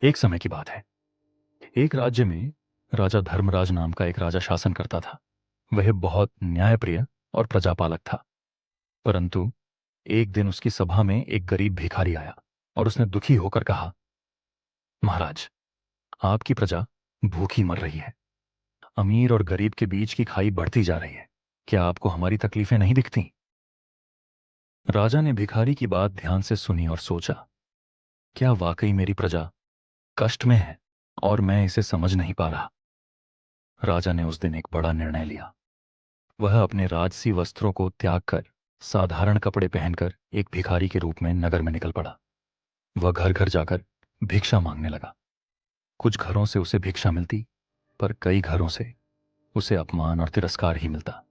एक समय की बात है। एक राज्य में राजा धर्मराज नाम का एक राजा शासन करता था। वह बहुत न्यायप्रिय और प्रजापालक था। परंतु एक दिन उसकी सभा में एक गरीब भिखारी आया और उसने दुखी होकर कहा, महाराज, आपकी प्रजा भूखी मर रही है। अमीर और गरीब के बीच की खाई बढ़ती जा रही है। क्या आपको हमारी तकलीफें नहीं दिखती? राजा ने भिखारी की बात ध्यान से सुनी और सोचा, क्या वाकई मेरी प्रजा कष्ट में है और मैं इसे समझ नहीं पा रहा। राजा ने उस दिन एक बड़ा निर्णय लिया। वह अपने राजसी वस्त्रों को त्याग कर साधारण कपड़े पहनकर एक भिखारी के रूप में नगर में निकल पड़ा। वह घर घर जाकर भिक्षा मांगने लगा। कुछ घरों से उसे भिक्षा मिलती, पर कई घरों से उसे अपमान और तिरस्कार ही मिलता।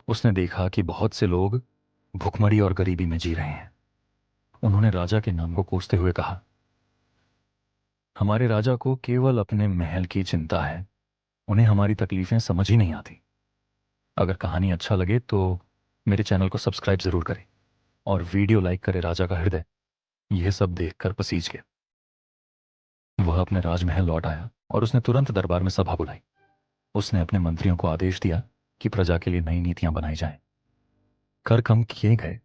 उसने देखा कि बहुत से लोग भुखमरी और गरीबी में जी रहे हैं। उन्होंने राजा के नाम को कोसते हुए कहा, हमारे राजा को केवल अपने महल की चिंता है। उन्हें हमारी तकलीफें समझ ही नहीं आती। अगर कहानी अच्छा लगे तो मेरे चैनल को सब्सक्राइब जरूर करें और वीडियो लाइक करें। राजा का हृदय यह सब देखकर पसीज गया। वह अपने राजमहल लौट आया और उसने तुरंत दरबार में सभा बुलाई। उसने अपने मंत्रियों को आदेश दिया कि प्रजा के लिए नई नीतियां बनाई जाएं। कर कम किए गए,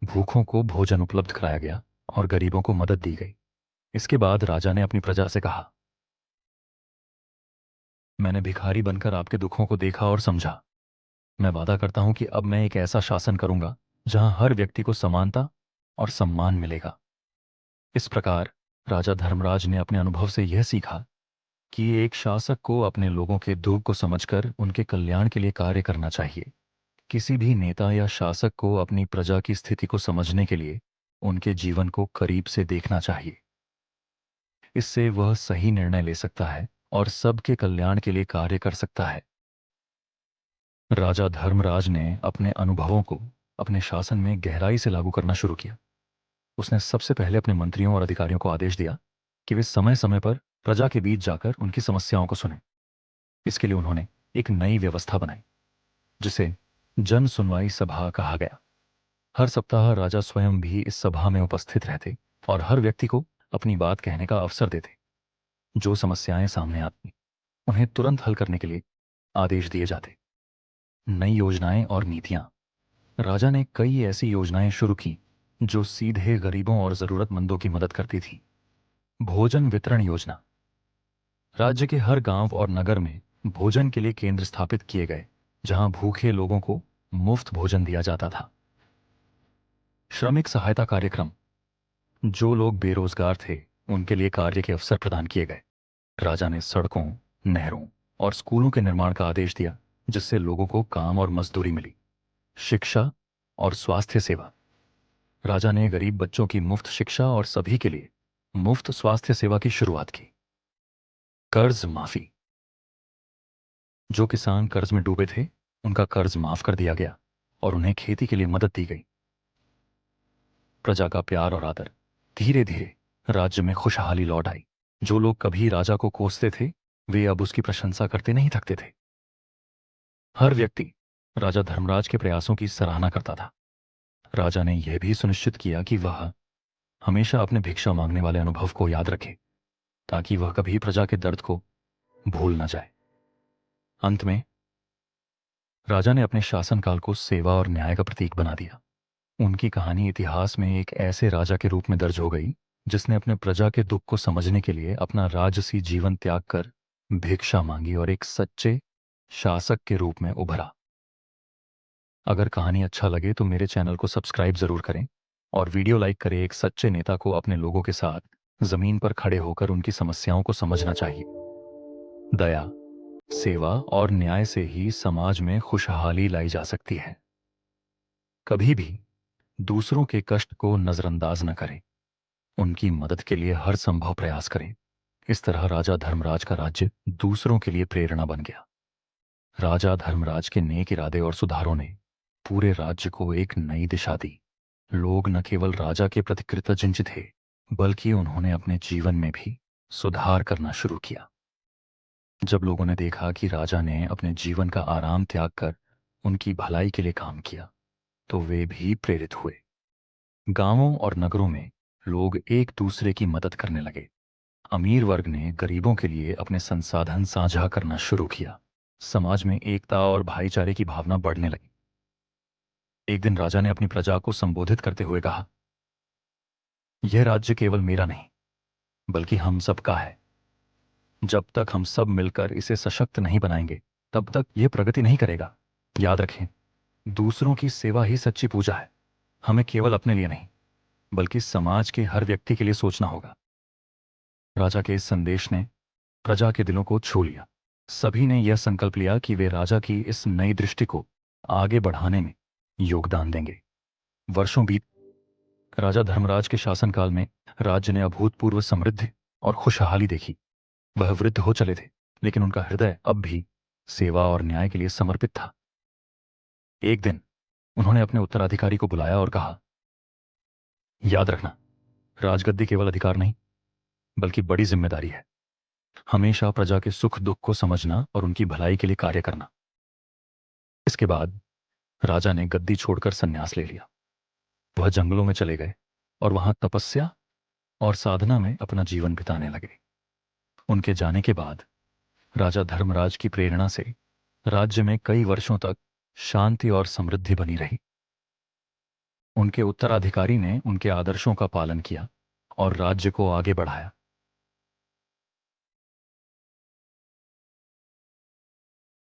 भूखों को भोजन उपलब्ध कराया गया और गरीबों को मदद दी गई। इसके बाद राजा ने अपनी प्रजा से कहा, मैंने भिखारी बनकर आपके दुखों को देखा और समझा। मैं वादा करता हूं कि अब मैं एक ऐसा शासन करूंगा जहां हर व्यक्ति को समानता और सम्मान मिलेगा। इस प्रकार राजा धर्मराज ने अपने अनुभव से यह सीखा कि एक शासक को अपने लोगों के दुख को समझकर उनके कल्याण के लिए कार्य करना चाहिए। किसी भी नेता या शासक को अपनी प्रजा की स्थिति को समझने के लिए उनके जीवन को करीब से देखना चाहिए। इससे वह सही निर्णय ले सकता है और सबके कल्याण के लिए कार्य कर सकता है। राजा धर्मराज ने अपने अनुभवों को अपने शासन में गहराई से लागू करना शुरू किया। उसने सबसे पहले अपने मंत्रियों और अधिकारियों को आदेश दिया कि वे समय समय पर प्रजा के बीच जाकर उनकी समस्याओं को सुनें। इसके लिए उन्होंने एक नई व्यवस्था बनाई जिसे जन सुनवाई सभा कहा गया। हर सप्ताह राजा स्वयं भी इस सभा में उपस्थित रहते और हर व्यक्ति को अपनी बात कहने का अवसर देते। जो समस्याएं सामने आती उन्हें तुरंत हल करने के लिए आदेश दिए जाते। नई योजनाएं और नीतियां। राजा ने कई ऐसी योजनाएं शुरू की जो सीधे गरीबों और जरूरतमंदों की मदद करती थी। भोजन वितरण योजना। राज्य के हर गांव और नगर में भोजन के लिए केंद्र स्थापित किए गए जहां भूखे लोगों को मुफ्त भोजन दिया जाता था। श्रमिक सहायता कार्यक्रम। जो लोग बेरोजगार थे उनके लिए कार्य के अवसर प्रदान किए गए। राजा ने सड़कों, नहरों और स्कूलों के निर्माण का आदेश दिया जिससे लोगों को काम और मजदूरी मिली। शिक्षा और स्वास्थ्य सेवा। राजा ने गरीब बच्चों की मुफ्त शिक्षा और सभी के लिए मुफ्त स्वास्थ्य सेवा की शुरुआत की। कर्ज माफी। जो किसान कर्ज में डूबे थे उनका कर्ज माफ कर दिया गया और उन्हें खेती के लिए मदद दी गई। प्रजा का प्यार और आदर। धीरे धीरे राज्य में खुशहाली लौट आई। जो लोग कभी राजा को कोसते थे वे अब उसकी प्रशंसा करते नहीं थकते थे। हर व्यक्ति राजा धर्मराज के प्रयासों की सराहना करता था। राजा ने यह भी सुनिश्चित किया कि वह हमेशा अपने भिक्षा मांगने वाले अनुभव को याद रखे ताकि वह कभी प्रजा के दर्द को भूल न जाए। अंत में राजा ने अपने शासनकाल को सेवा और न्याय का प्रतीक बना दिया। उनकी कहानी इतिहास में एक ऐसे राजा के रूप में दर्ज हो गई जिसने अपने प्रजा के दुख को समझने के लिए अपना राजसी जीवन त्याग कर भिक्षा मांगी और एक सच्चे शासक के रूप में उभरा। अगर कहानी अच्छा लगे तो मेरे चैनल को सब्सक्राइब जरूर करें और वीडियो लाइक करें। एक सच्चे नेता को अपने लोगों के साथ जमीन पर खड़े होकर उनकी समस्याओं को समझना चाहिए। दया, सेवा और न्याय से ही समाज में खुशहाली लाई जा सकती है। कभी भी दूसरों के कष्ट को नजरअंदाज न करें, उनकी मदद के लिए हर संभव प्रयास करें। इस तरह राजा धर्मराज का राज्य दूसरों के लिए प्रेरणा बन गया। राजा धर्मराज के नेक इरादे और सुधारों ने पूरे राज्य को एक नई दिशा दी। लोग न केवल राजा के प्रति कृतज्ञ थे बल्कि उन्होंने अपने जीवन में भी सुधार करना शुरू किया। जब लोगों ने देखा कि राजा ने अपने जीवन का आराम त्याग कर उनकी भलाई के लिए काम किया तो वे भी प्रेरित हुए। गांवों और नगरों में लोग एक दूसरे की मदद करने लगे। अमीर वर्ग ने गरीबों के लिए अपने संसाधन साझा करना शुरू किया। समाज में एकता और भाईचारे की भावना बढ़ने लगी। एक दिन राजा ने अपनी प्रजा को संबोधित करते हुए कहा, यह राज्य केवल मेरा नहीं, बल्कि हम सबका है। जब तक हम सब मिलकर इसे सशक्त नहीं बनाएंगे, तब तक यह प्रगति नहीं करेगा। याद रखें, दूसरों की सेवा ही सच्ची पूजा है। हमें केवल अपने लिए नहीं, बल्कि समाज के हर व्यक्ति के लिए सोचना होगा। राजा के इस संदेश ने प्रजा के दिलों को छू लिया। सभी ने यह संकल्प लिया कि वे राजा की इस नई दृष्टि को आगे बढ़ाने में योगदान देंगे। वर्षों बीत राजा धर्मराज के शासनकाल में राज्य ने अभूतपूर्व समृद्धि और खुशहाली देखी। वह वृद्ध हो चले थे, लेकिन उनका हृदय अब भी सेवा और न्याय के लिए समर्पित था। एक दिन उन्होंने अपने उत्तराधिकारी को बुलाया और कहा, याद रखना, राजगद्दी केवल अधिकार नहीं, बल्कि बड़ी जिम्मेदारी है। हमेशा प्रजा के सुख दुख को समझना और उनकी भलाई के लिए कार्य करना। इसके बाद राजा ने गद्दी छोड़कर संन्यास ले लिया। वह जंगलों में चले गए और वहां तपस्या और साधना में अपना जीवन बिताने लगे। उनके जाने के बाद राजा धर्मराज की प्रेरणा से राज्य में कई वर्षों तक शांति और समृद्धि बनी रही। उनके उत्तराधिकारी ने उनके आदर्शों का पालन किया और राज्य को आगे बढ़ाया।